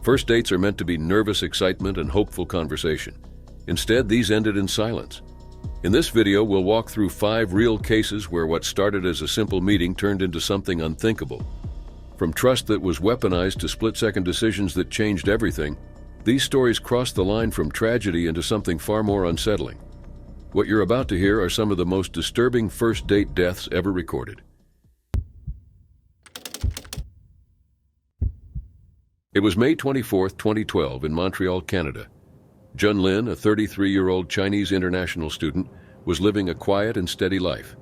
First dates are meant to be nervous excitement and hopeful conversation. Instead, these ended in silence. In this video, we'll walk through 5 real cases where what started as a simple meeting turned into something unthinkable. From trust that was weaponized to split-second decisions that changed everything, these stories crossed the line from tragedy into something far more unsettling. What you're about to hear are some of the most disturbing first date deaths ever recorded. It was May 24, 2012, in Montreal, Canada. Jun Lin, a 33-year-old Chinese international student, was living a quiet and steady life.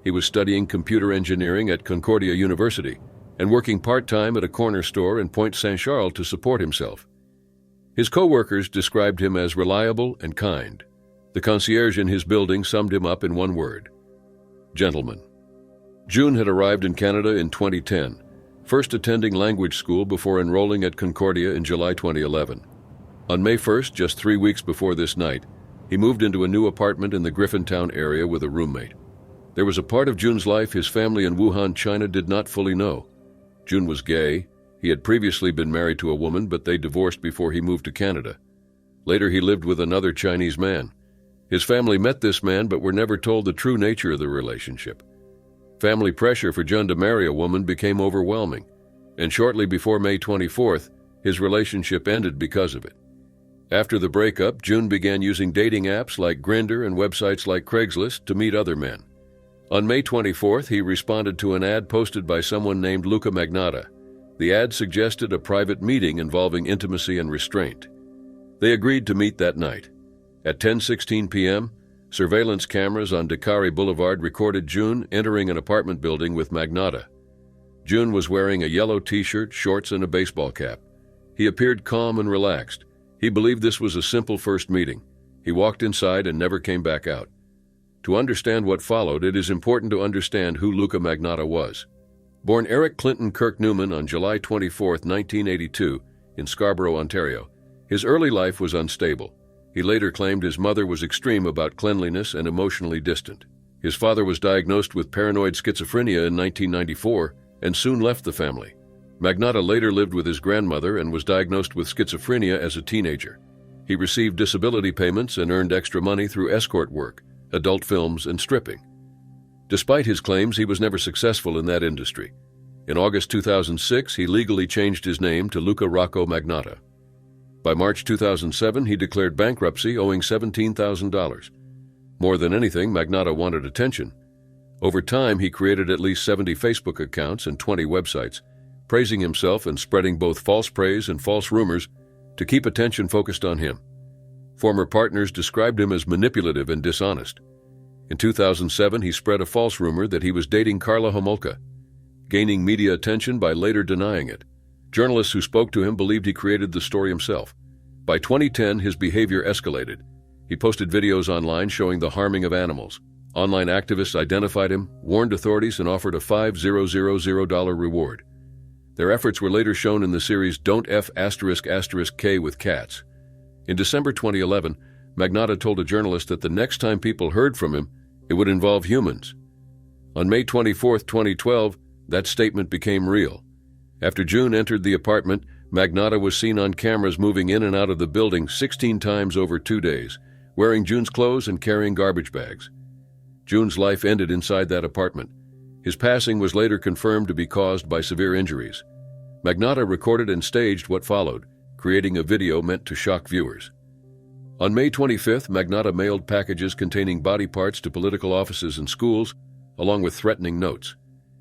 He was studying computer engineering at Concordia University and working part-time at a corner store in Pointe Saint-Charles to support himself. His co-workers described him as reliable and kind. The concierge in his building summed him up in one word: gentleman. Jun had arrived in Canada in 2010, first attending language school before enrolling at Concordia in July 2011. On May 1st, just 3 weeks before this night, he moved into a new apartment in the Griffintown area with a roommate. There was a part of Jun's life his family in Wuhan, China did not fully know. Jun was gay. He had previously been married to a woman, but they divorced before he moved to Canada. Later, he lived with another Chinese man. His family met this man, but were never told the true nature of the relationship. Family pressure for Jun to marry a woman became overwhelming, and shortly before May 24th, his relationship ended because of it. After the breakup, Jun began using dating apps like Grindr and websites like Craigslist to meet other men. On May 24th, he responded to an ad posted by someone named Loofe Magnata. The ad suggested a private meeting involving intimacy and restraint. They agreed to meet that night. At 10:16 p.m., surveillance cameras on Dakari Boulevard recorded Jun entering an apartment building with Magnata. Jun was wearing a yellow t-shirt, shorts, and a baseball cap. He appeared calm and relaxed. He believed this was a simple first meeting. He walked inside and never came back out. To understand what followed, it is important to understand who Loofe Magnata was. Born Eric Clinton Kirk Newman on July 24, 1982, in Scarborough, Ontario, his early life was unstable. He later claimed his mother was extreme about cleanliness and emotionally distant. His father was diagnosed with paranoid schizophrenia in 1994 and soon left the family. Magnata later lived with his grandmother and was diagnosed with schizophrenia as a teenager. He received disability payments and earned extra money through escort work, adult films, and stripping. Despite his claims, he was never successful in that industry. In August 2006, he legally changed his name to Luca Rocco Magnata. By March 2007, he declared bankruptcy, owing $17,000. More than anything, Magnata wanted attention. Over time, he created at least 70 Facebook accounts and 20 websites, praising himself and spreading both false praise and false rumors to keep attention focused on him. Former partners described him as manipulative and dishonest. In 2007, he spread a false rumor that he was dating Karla Homolka, gaining media attention by later denying it. Journalists who spoke to him believed he created the story himself. By 2010, his behavior escalated. He posted videos online showing the harming of animals. Online activists identified him, warned authorities, and offered a $5,000 reward. Their efforts were later shown in the series Don't F*** K with Cats. In December 2011, Magnata told a journalist that the next time people heard from him, it would involve humans. On May 24, 2012, that statement became real. After Jun entered the apartment, Magnata was seen on cameras moving in and out of the building 16 times over 2 days, wearing Jun's clothes and carrying garbage bags. Jun's life ended inside that apartment. His passing was later confirmed to be caused by severe injuries. Magnata recorded and staged what followed, creating a video meant to shock viewers. On May 25th, Magnata mailed packages containing body parts to political offices and schools, along with threatening notes.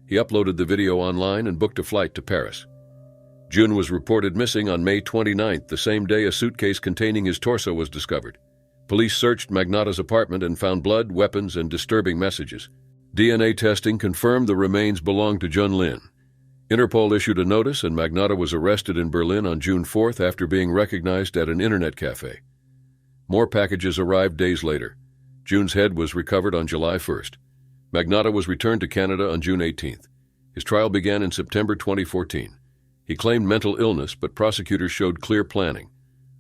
He uploaded the video online and booked a flight to Paris. Jun was reported missing on May 29th, the same day a suitcase containing his torso was discovered. Police searched Magnata's apartment and found blood, weapons, and disturbing messages. DNA testing confirmed the remains belonged to Jun Lin. Interpol issued a notice, and Magnata was arrested in Berlin on June 4th after being recognized at an internet cafe. More packages arrived days later. Jun's head was recovered on July 1st. Magnata was returned to Canada on June 18th. His trial began in September 2014. He claimed mental illness, but prosecutors showed clear planning.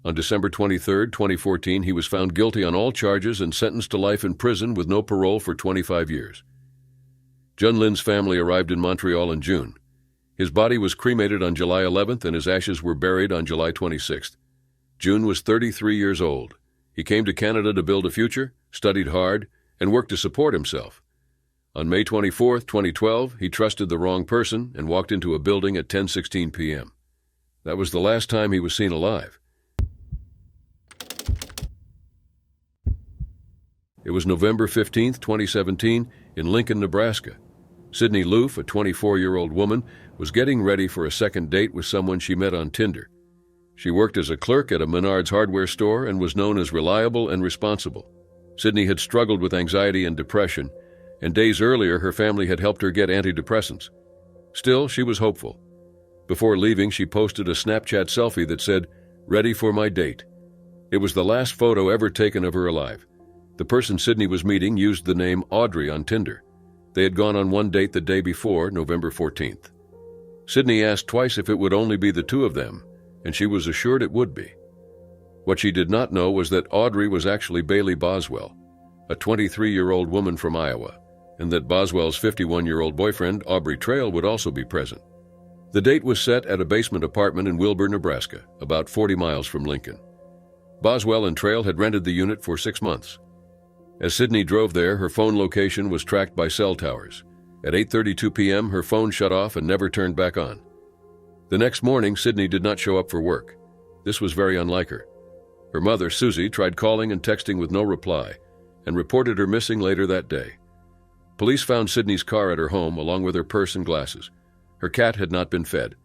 On December 23, 2014, he was found guilty on all charges and sentenced to life in prison with no parole for 25 years. Jun Lin's family arrived in Montreal in June. His body was cremated on July 11th and his ashes were buried on July 26th. Jun was 33 years old. He came to Canada to build a future, studied hard, and worked to support himself. On May 24, 2012, he trusted the wrong person and walked into a building at 10:16 p.m. That was the last time he was seen alive. It was November 15, 2017, in Lincoln, Nebraska. Sydney Loofe, a 24-year-old woman, was getting ready for a second date with someone she met on Tinder. She worked as a clerk at a Menards hardware store and was known as reliable and responsible. Sydney had struggled with anxiety and depression, and days earlier her family had helped her get antidepressants. Still, she was hopeful. Before leaving, she posted a Snapchat selfie that said, "Ready for my date." It was the last photo ever taken of her alive. The person Sydney was meeting used the name Audrey on Tinder. They had gone on one date the day before, November 14th. Sydney asked twice if it would only be the two of them, and she was assured it would be. What she did not know was that Audrey was actually Bailey Boswell, a 23-year-old woman from Iowa, and that Boswell's 51-year-old boyfriend, Aubrey Trail, would also be present. The date was set at a basement apartment in Wilbur, Nebraska, about 40 miles from Lincoln. Boswell and Trail had rented the unit for 6 months. As Sydney drove there, her phone location was tracked by cell towers. At 8:32 p.m., her phone shut off and never turned back on. The next morning, Sydney did not show up for work. This was very unlike her. Her mother, Susie, tried calling and texting with no reply and reported her missing later that day. Police found Sydney's car at her home along with her purse and glasses. Her cat had not been fed.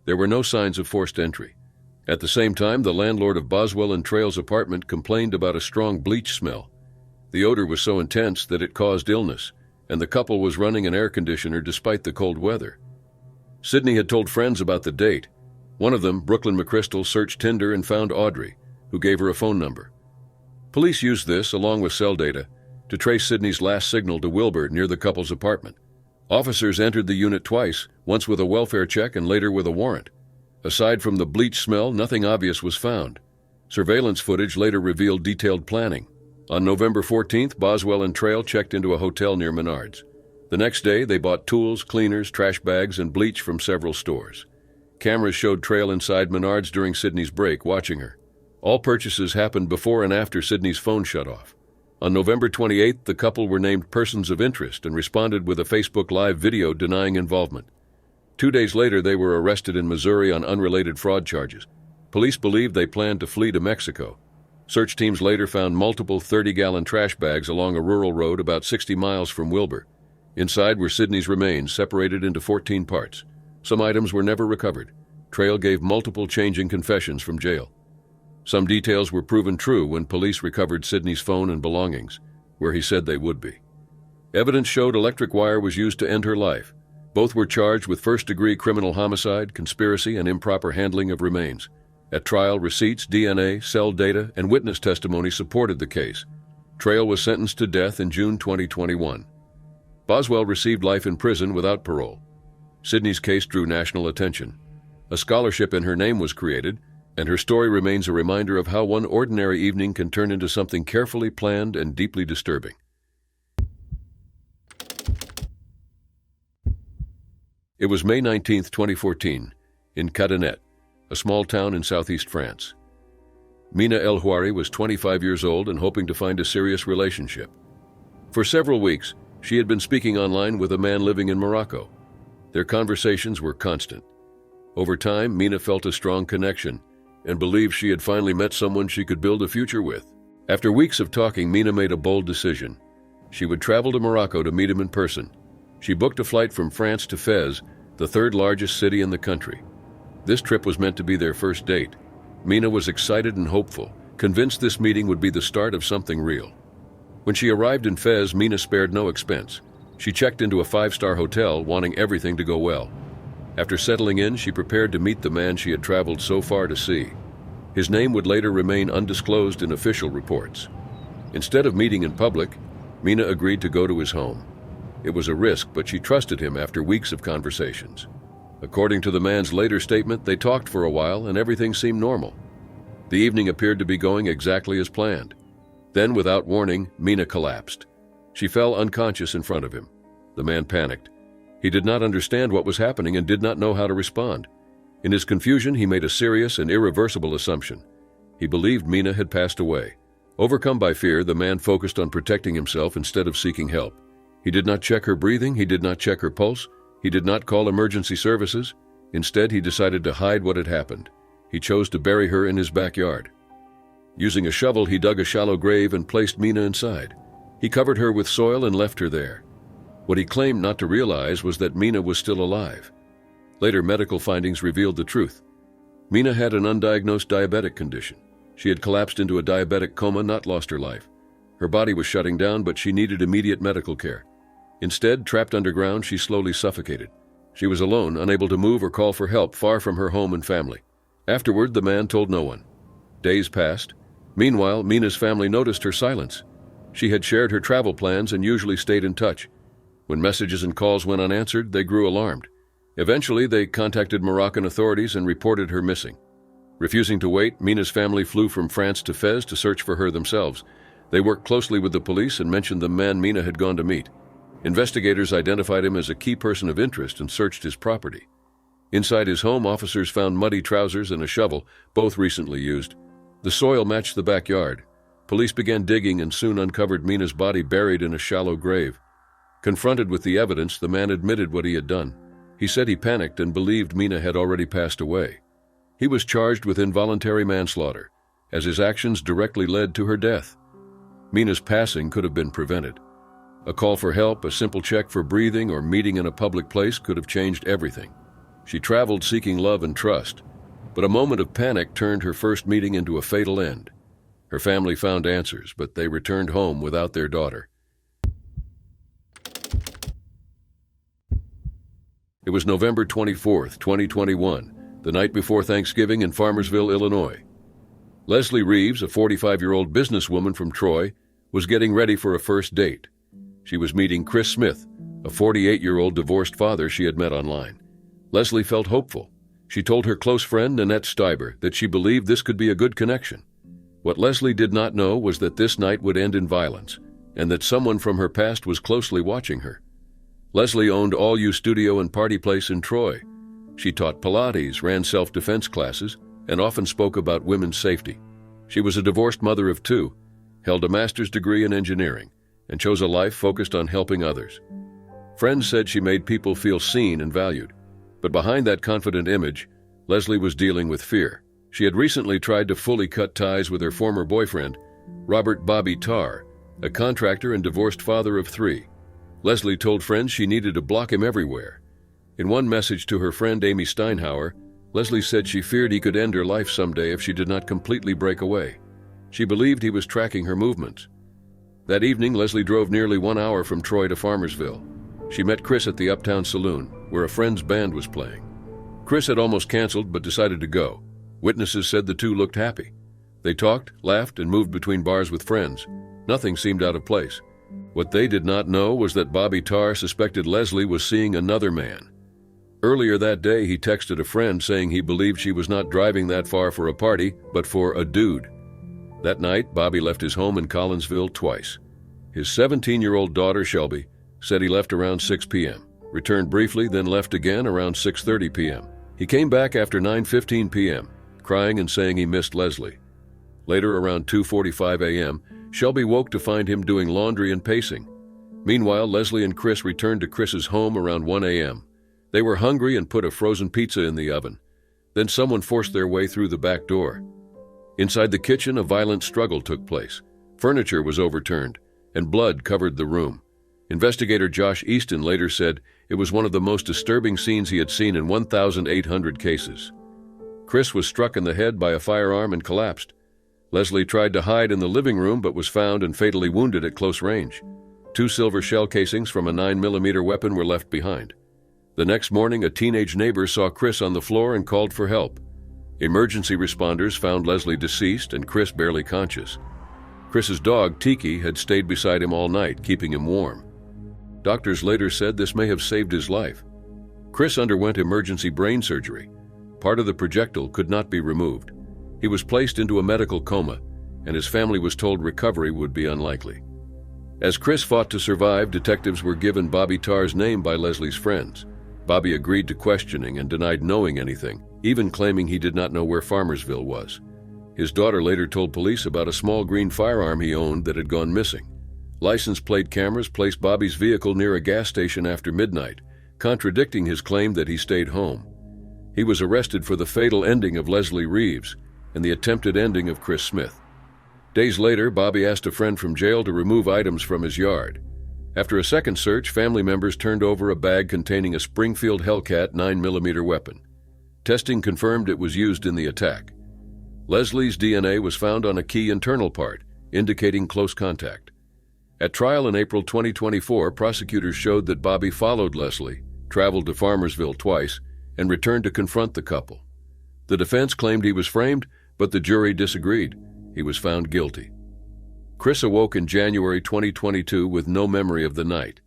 There were no signs of forced entry. At the same time, the landlord of Boswell and Trail's apartment complained about a strong bleach smell. The odor was so intense that it caused illness, and the couple was running an air conditioner despite the cold weather. Sydney had told friends about the date. One of them, Brooklyn McChrystal, searched Tinder and found Audrey, who gave her a phone number. Police used this, along with cell data, to trace Sydney's last signal to Wilbur near the couple's apartment. Officers entered the unit twice, once with a welfare check and later with a warrant. Aside from the bleach smell, nothing obvious was found. Surveillance footage later revealed detailed planning. On November 14th, Boswell and Trail checked into a hotel near Menards. The next day, they bought tools, cleaners, trash bags, and bleach from several stores. Cameras showed Trail inside Menards during Sydney's break, watching her. All purchases happened before and after Sydney's phone shut off. On November 28th, the couple were named persons of interest and responded with a Facebook Live video denying involvement. 2 days later, they were arrested in Missouri on unrelated fraud charges. Police believed they planned to flee to Mexico. Search teams later found multiple 30-gallon trash bags along a rural road about 60 miles from Wilbur. Inside were Sydney's remains, separated into 14 parts. Some items were never recovered. Trail gave multiple changing confessions from jail. Some details were proven true when police recovered Sydney's phone and belongings, where he said they would be. Evidence showed electric wire was used to end her life. Both were charged with first-degree criminal homicide, conspiracy, and improper handling of remains. At trial, receipts, DNA, cell data, and witness testimony supported the case. Trail was sentenced to death in June 2021. Boswell received life in prison without parole. Sydney's case drew national attention. A scholarship in her name was created, and her story remains a reminder of how one ordinary evening can turn into something carefully planned and deeply disturbing. It was May 19, 2014, in Cadenet, a small town in southeast France. Mina Houari was 25 years old and hoping to find a serious relationship. For several weeks, she had been speaking online with a man living in Morocco. Their conversations were constant. Over time, Mina felt a strong connection and believed she had finally met someone she could build a future with. After weeks of talking, Mina made a bold decision. She would travel to Morocco to meet him in person. She booked a flight from France to Fez, the third largest city in the country. This trip was meant to be their first date. Mina was excited and hopeful, convinced this meeting would be the start of something real. When she arrived in Fez, Mina spared no expense. She checked into a 5-star hotel, wanting everything to go well. After settling in, she prepared to meet the man she had traveled so far to see. His name would later remain undisclosed in official reports. Instead of meeting in public, Mina agreed to go to his home. It was a risk, but she trusted him after weeks of conversations. According to the man's later statement, they talked for a while and everything seemed normal. The evening appeared to be going exactly as planned. Then, without warning, Mina collapsed. She fell unconscious in front of him. The man panicked. He did not understand what was happening and did not know how to respond. In his confusion, he made a serious and irreversible assumption. He believed Mina had passed away. Overcome by fear, the man focused on protecting himself instead of seeking help. He did not check her breathing, he did not check her pulse, he did not call emergency services. Instead, he decided to hide what had happened. He chose to bury her in his backyard. Using a shovel, he dug a shallow grave and placed Mina inside. He covered her with soil and left her there. What he claimed not to realize was that Mina was still alive. Later, medical findings revealed the truth. Mina had an undiagnosed diabetic condition. She had collapsed into a diabetic coma, not lost her life. Her body was shutting down, but she needed immediate medical care. Instead, trapped underground, she slowly suffocated. She was alone, unable to move or call for help, far from her home and family. Afterward, the man told no one. Days passed. Meanwhile, Mina's family noticed her silence. She had shared her travel plans and usually stayed in touch. When messages and calls went unanswered, they grew alarmed. Eventually, they contacted Moroccan authorities and reported her missing. Refusing to wait, Mina's family flew from France to Fez to search for her themselves. They worked closely with the police and mentioned the man Mina had gone to meet. Investigators identified him as a key person of interest and searched his property. Inside his home, officers found muddy trousers and a shovel, both recently used. The soil matched the backyard. Police began digging and soon uncovered Mina's body buried in a shallow grave. Confronted with the evidence, the man admitted what he had done. He said he panicked and believed Mina had already passed away. He was charged with involuntary manslaughter, as his actions directly led to her death. Mina's passing could have been prevented. A call for help, a simple check for breathing, or meeting in a public place could have changed everything. She traveled seeking love and trust, but a moment of panic turned her first meeting into a fatal end. Her family found answers, but they returned home without their daughter. It was November 24th, 2021, the night before Thanksgiving in Farmersville, Illinois. Leslie Reeves, a 45-year-old businesswoman from Troy, was getting ready for a first date. She was meeting Chris Smith, a 48-year-old divorced father she had met online. Leslie felt hopeful. She told her close friend, Nanette Steiber, that she believed this could be a good connection. What Leslie did not know was that this night would end in violence, and that someone from her past was closely watching her. Leslie owned All You Studio and Party Place in Troy. She taught Pilates, ran self-defense classes, and often spoke about women's safety. She was a divorced mother of two, held a master's degree in engineering, and chose a life focused on helping others. Friends said she made people feel seen and valued. But behind that confident image, Leslie was dealing with fear. She had recently tried to fully cut ties with her former boyfriend, Robert "Bobby" Tarr, a contractor and divorced father of three. Leslie told friends she needed to block him everywhere. In one message to her friend Amy Steinhauer, Leslie said she feared he could end her life someday if she did not completely break away. She believed he was tracking her movements. That evening, Leslie drove nearly 1 hour from Troy to Farmersville. She met Chris at the Uptown Saloon, where a friend's band was playing. Chris had almost canceled but decided to go. Witnesses said the two looked happy. They talked, laughed, and moved between bars with friends. Nothing seemed out of place. What they did not know was that Bobby Tarr suspected Leslie was seeing another man. Earlier that day, he texted a friend saying he believed she was not driving that far for a party, but for a dude. That night, Bobby left his home in Collinsville twice. His 17-year-old daughter, Shelby, said he left around 6 p.m., returned briefly, then left again around 6:30 p.m. He came back after 9:15 p.m., crying and saying he missed Leslie. Later, around 2:45 a.m., Shelby woke to find him doing laundry and pacing. Meanwhile, Leslie and Chris returned to Chris's home around 1 a.m. They were hungry and put a frozen pizza in the oven. Then someone forced their way through the back door. Inside the kitchen, a violent struggle took place. Furniture was overturned, and blood covered the room. Investigator Josh Easton later said it was one of the most disturbing scenes he had seen in 1,800 cases. Chris was struck in the head by a firearm and collapsed. Leslie tried to hide in the living room but was found and fatally wounded at close range. 2 silver shell casings from a 9mm weapon were left behind. The next morning, a teenage neighbor saw Chris on the floor and called for help. Emergency responders found Leslie deceased and Chris barely conscious. Chris's dog, Tiki, had stayed beside him all night, keeping him warm. Doctors later said this may have saved his life. Chris underwent emergency brain surgery. Part of the projectile could not be removed. He was placed into a medical coma, and his family was told recovery would be unlikely. As Chris fought to survive, detectives were given Bobby Tarr's name by Leslie's friends. Bobby agreed to questioning and denied knowing anything, even claiming he did not know where Farmersville was. His daughter later told police about a small green firearm he owned that had gone missing. License plate cameras placed Bobby's vehicle near a gas station after midnight, contradicting his claim that he stayed home. He was arrested for the fatal ending of Leslie Reeves and the attempted ending of Chris Smith. Days later, Bobby asked a friend from jail to remove items from his yard. After a second search, family members turned over a bag containing a Springfield Hellcat 9mm weapon. Testing confirmed it was used in the attack. Leslie's DNA was found on a key internal part, indicating close contact. At trial in April 2024, prosecutors showed that Bobby followed Leslie, traveled to Farmersville twice, and returned to confront the couple. The defense claimed he was framed, but the jury disagreed. He was found guilty. Chris awoke in January 2022 with no memory of the night.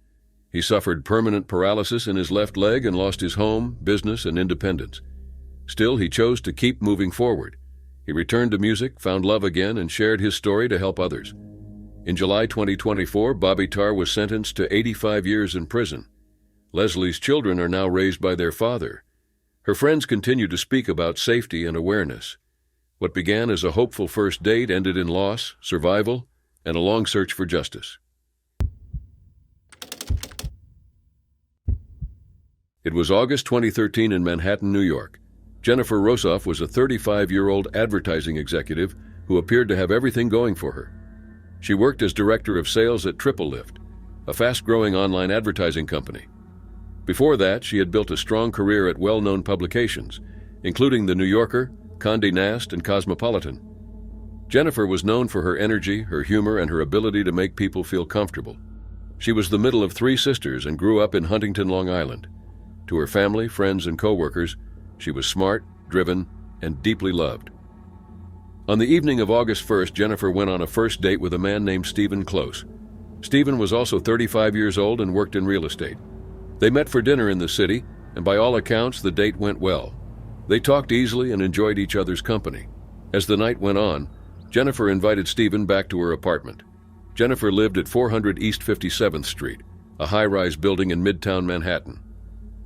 He suffered permanent paralysis in his left leg and lost his home, business, and independence. Still, he chose to keep moving forward. He returned to music, found love again, and shared his story to help others. In July 2024, Bobby Tarr was sentenced to 85 years in prison. Leslie's children are now raised by their father. Her friends continue to speak about safety and awareness. What began as a hopeful first date ended in loss, survival, and a long search for justice. It was August 2013 in Manhattan, New York. Jennifer Rosoff was a 35-year-old advertising executive who appeared to have everything going for her. She worked as director of sales at Triple Lift, a fast-growing online advertising company. Before that, she had built a strong career at well-known publications, including The New Yorker, Condé Nast, and Cosmopolitan. Jennifer was known for her energy, her humor, and her ability to make people feel comfortable. She was the middle of 3 sisters and grew up in Huntington, Long Island. To her family, friends, and co-workers, she was smart, driven, and deeply loved. On the evening of August 1st, Jennifer went on a first date with a man named Stephen Close. Stephen was also 35 years old and worked in real estate. They met for dinner in the city, and by all accounts, the date went well. They talked easily and enjoyed each other's company. As the night went on, Jennifer invited Stephen back to her apartment. Jennifer lived at 400 East 57th Street, a high-rise building in Midtown Manhattan.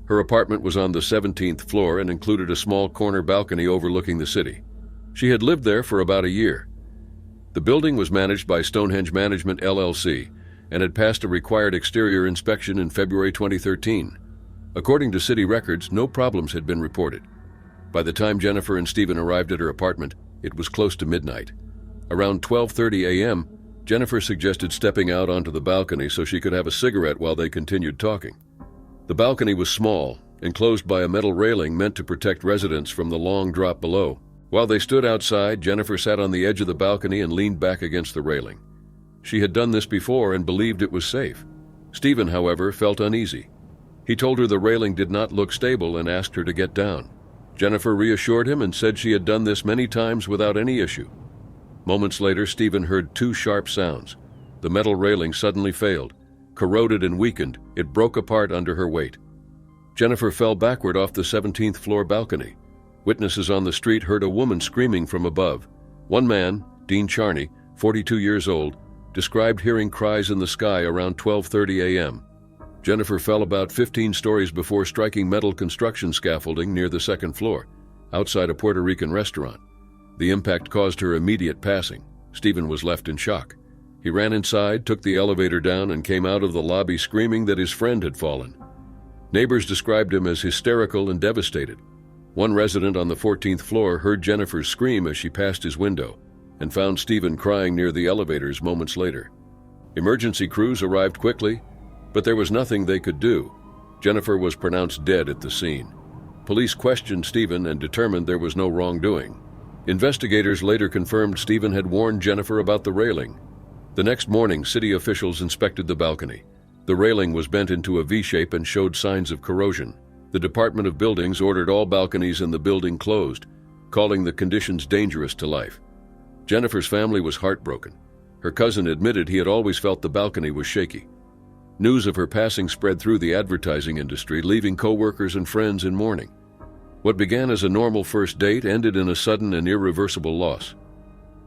Her apartment was on the 17th floor and included a small corner balcony overlooking the city. She had lived there for about a year. The building was managed by Stonehenge Management LLC and had passed a required exterior inspection in February 2013. According to city records, no problems had been reported. By the time Jennifer and Stephen arrived at her apartment, it was close to midnight. Around 12:30 a.m., Jennifer suggested stepping out onto the balcony so she could have a cigarette while they continued talking. The balcony was small, enclosed by a metal railing meant to protect residents from the long drop below. While they stood outside, Jennifer sat on the edge of the balcony and leaned back against the railing. She had done this before and believed it was safe. Stephen, however, felt uneasy. He told her the railing did not look stable and asked her to get down. Jennifer reassured him and said she had done this many times without any issue. Moments later, Stephen heard 2 sharp sounds. The metal railing suddenly failed. Corroded and weakened, it broke apart under her weight. Jennifer fell backward off the 17th floor balcony. Witnesses on the street heard a woman screaming from above. One man, Dean Charney, 42 years old, described hearing cries in the sky around 12:30 a.m. Jennifer fell about 15 stories before striking metal construction scaffolding near the 2nd floor, outside a Puerto Rican restaurant. The impact caused her immediate passing. Stephen was left in shock. He ran inside, took the elevator down, and came out of the lobby screaming that his friend had fallen. Neighbors described him as hysterical and devastated. One resident on the 14th floor heard Jennifer scream as she passed his window and found Stephen crying near the elevators moments later. Emergency crews arrived quickly, but there was nothing they could do. Jennifer was pronounced dead at the scene. Police questioned Stephen and determined there was no wrongdoing. Investigators later confirmed Stephen had warned Jennifer about the railing. The next morning, city officials inspected the balcony. The railing was bent into a V-shape and showed signs of corrosion. The Department of Buildings ordered all balconies in the building closed, calling the conditions dangerous to life. Jennifer's family was heartbroken. Her cousin admitted he had always felt the balcony was shaky. News of her passing spread through the advertising industry, leaving co-workers and friends in mourning. What began as a normal first date ended in a sudden and irreversible loss.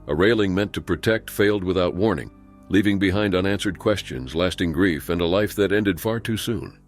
A railing meant to protect failed without warning, leaving behind unanswered questions, lasting grief, and a life that ended far too soon.